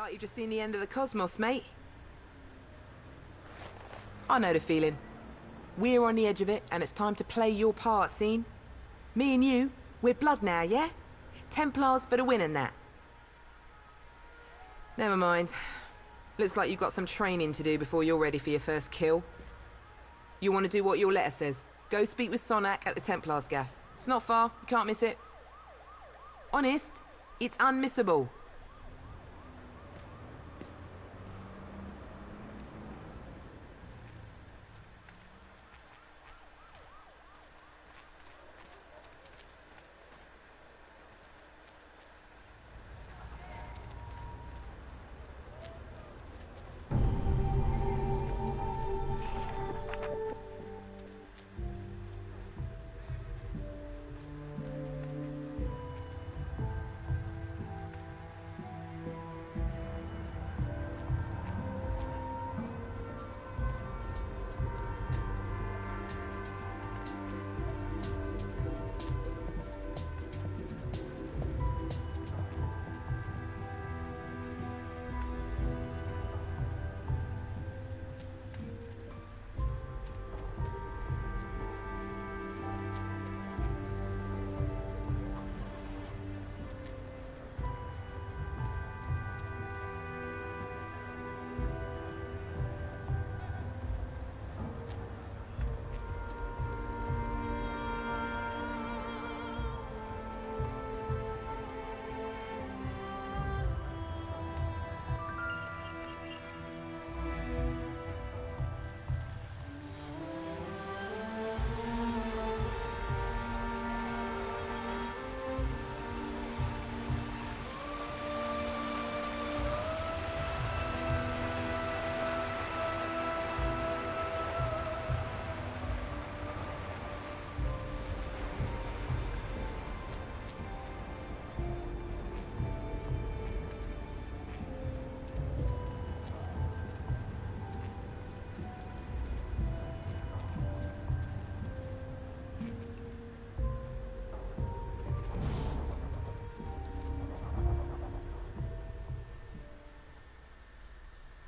like you've just seen the end of the cosmos, mate. I know the feeling. We're on the edge of it, and it's time to play your part, scene. Me and you, we're blood now, yeah? Templars for the win and that. Never mind. Looks like you've got some training to do before you're ready for your first kill. You want to do what your letter says. Go speak with Sonak at the Templars gaff. It's not far, you can't miss it. Honest, it's unmissable.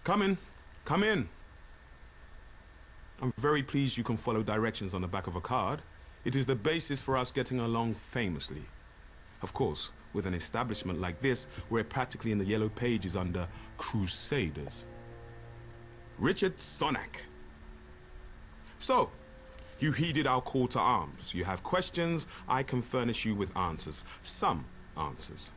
Come in. Come in. I'm very pleased you can follow directions on the back of a card. It is the basis for us getting along famously. Of course, with an establishment like this, we're practically in the yellow pages under Crusaders. Richard Sonak. So, you heeded our call to arms. You have questions, I can furnish you with answers. Some answers.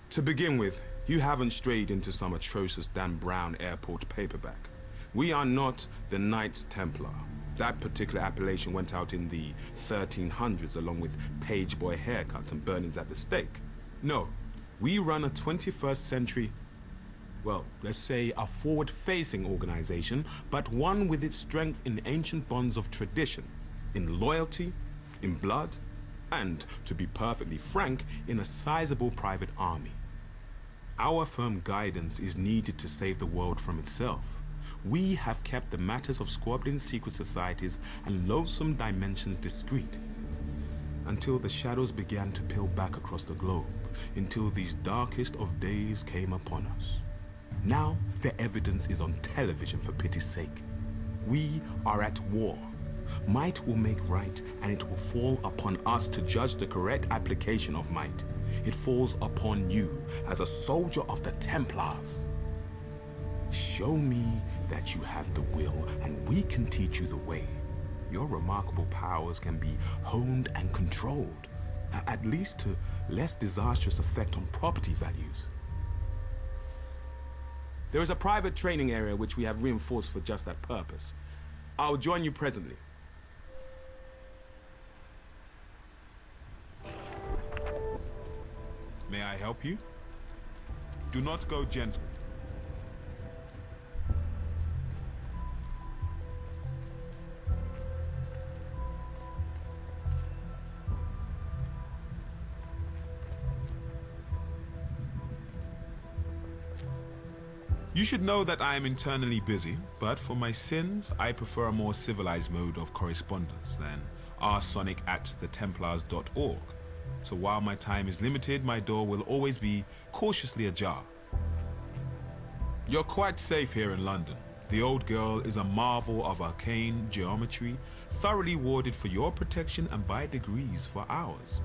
To begin with, you haven't strayed into some atrocious Dan Brown airport paperback. We are not the Knights Templar. That particular appellation went out in the 1300s along with page boy haircuts and burnings at the stake. No, we run a 21st century, well, let's say a forward-facing organization, but one with its strength in ancient bonds of tradition, in loyalty, in blood, and, to be perfectly frank, in a sizable private army. Our firm guidance is needed to save the world from itself. We have kept the matters of squabbling secret societies and loathsome dimensions discreet, until the shadows began to peel back across the globe, until these darkest of days came upon us. Now, the evidence is on television, for pity's sake. We are at war. Might will make right, and it will fall upon us to judge the correct application of might. It falls upon you as a soldier of the Templars. Show me that you have the will, and we can teach you the way. Your remarkable powers can be honed and controlled, at least to less disastrous effect on property values. There is a private training area which we have reinforced for just that purpose. I'll join you presently. May I help you? Do not go gentle. You should know that I am internally busy, but for my sins, I prefer a more civilized mode of correspondence than rsonic@thetemplars.org. So while my time is limited, my door will always be cautiously ajar. You're quite safe here in London. The old girl is a marvel of arcane geometry, thoroughly warded for your protection and by degrees for ours.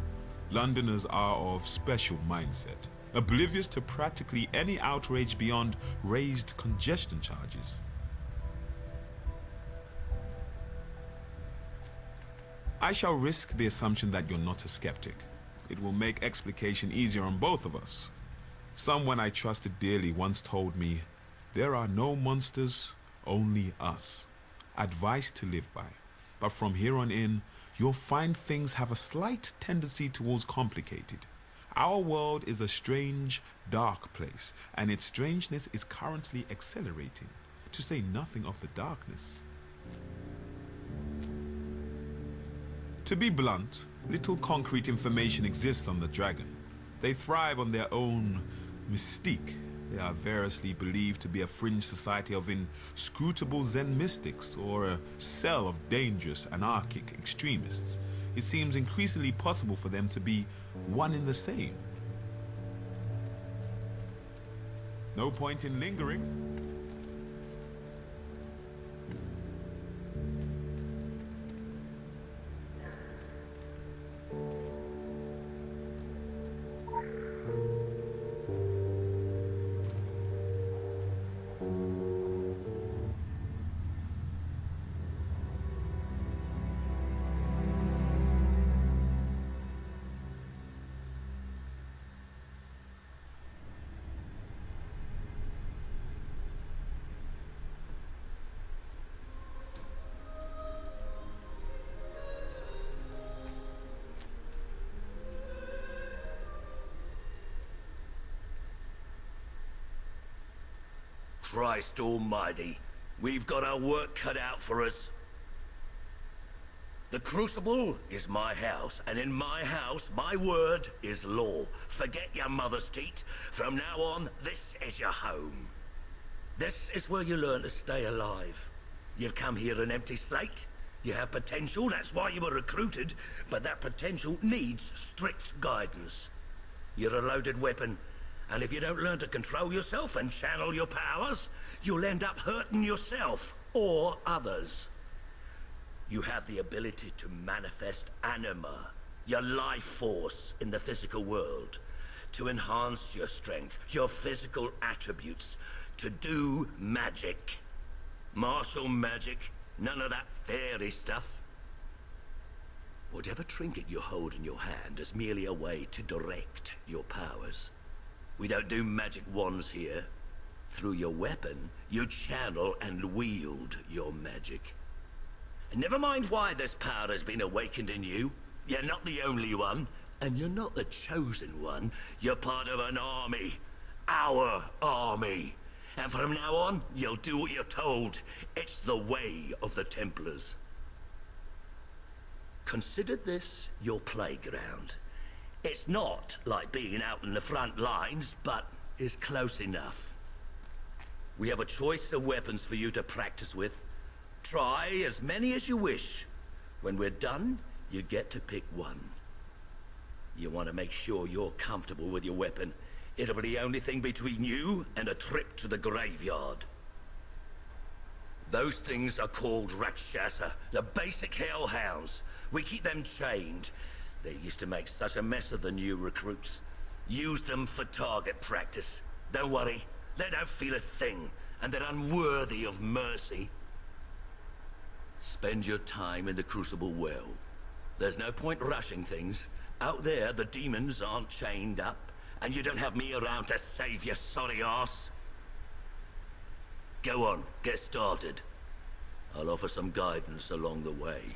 Londoners are of special mindset, oblivious to practically any outrage beyond raised congestion charges. I shall risk the assumption that you're not a skeptic. It will make explication easier on both of us. Someone I trusted dearly once told me, "There are no monsters, only us." Advice to live by. But from here on in, you'll find things have a slight tendency towards complicated. Our world is a strange, dark place, and its strangeness is currently accelerating, to say nothing of the darkness. To be blunt, little concrete information exists on the Dragon. They thrive on their own mystique. They are variously believed to be a fringe society of inscrutable Zen mystics or a cell of dangerous anarchic extremists. It seems increasingly possible for them to be one and the same. No point in lingering. Christ almighty, we've got our work cut out for us. The Crucible is my house, and in my house, my word is law. Forget your mother's teat. From now on, this is your home. This is where you learn to stay alive. You've come here an empty slate. You have potential, that's why you were recruited, but that potential needs strict guidance. You're a loaded weapon. And if you don't learn to control yourself and channel your powers, you'll end up hurting yourself or others. You have the ability to manifest anima, your life force in the physical world, to enhance your strength, your physical attributes, to do magic. Martial magic, none of that fairy stuff. Whatever trinket you hold in your hand is merely a way to direct your powers. We don't do magic wands here. Through your weapon, you channel and wield your magic. And never mind why this power has been awakened in you. You're not the only one, and you're not the chosen one. You're part of an army. Our army. And from now on, you'll do what you're told. It's the way of the Templars. Consider this your playground. It's not like being out in the front lines, but is close enough. We have a choice of weapons for you to practice with. Try as many as you wish. When we're done, you get to pick one. You want to make sure you're comfortable with your weapon. It'll be the only thing between you and a trip to the graveyard. Those things are called Rakshasa, the basic hellhounds. We keep them chained. They used to make such a mess of the new recruits. Use them for target practice. Don't worry, they don't feel a thing, and they're unworthy of mercy. Spend your time in the Crucible well. There's no point rushing things. Out there, the demons aren't chained up, and you don't have me around to save your sorry ass. Go on, get started. I'll offer some guidance along the way.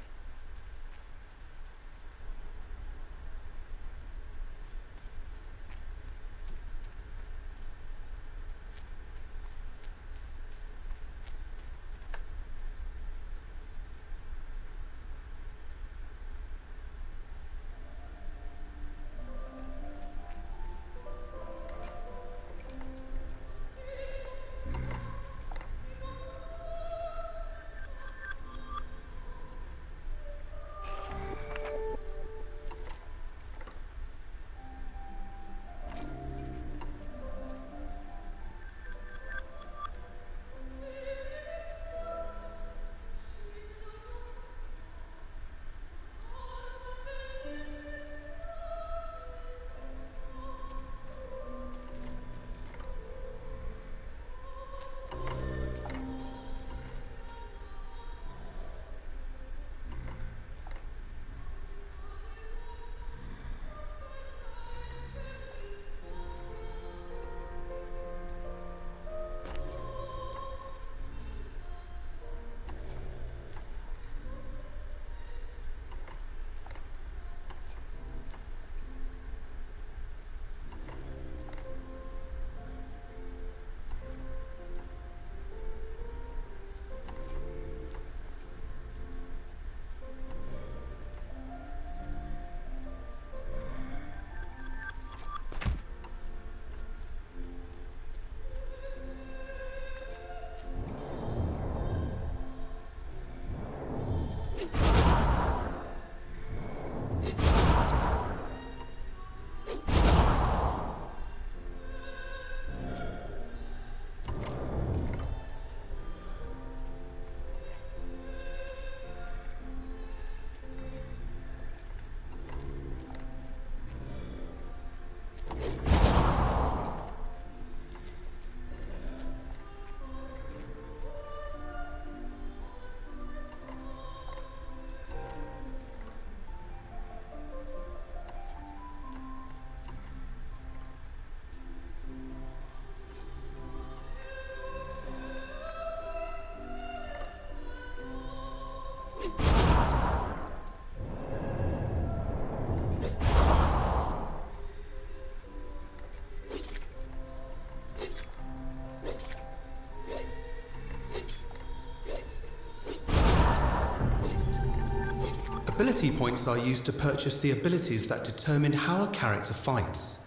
Ability points are used to purchase the abilities that determine how a character fights.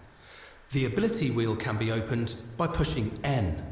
The ability wheel can be opened by pushing N.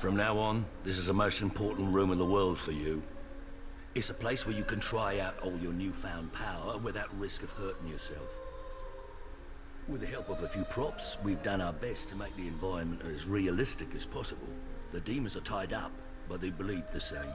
From now on, this is the most important room in the world for you. It's a place where you can try out all your newfound power without risk of hurting yourself. With the help of a few props, we've done our best to make the environment as realistic as possible. The demons are tied up, but they bleed the same.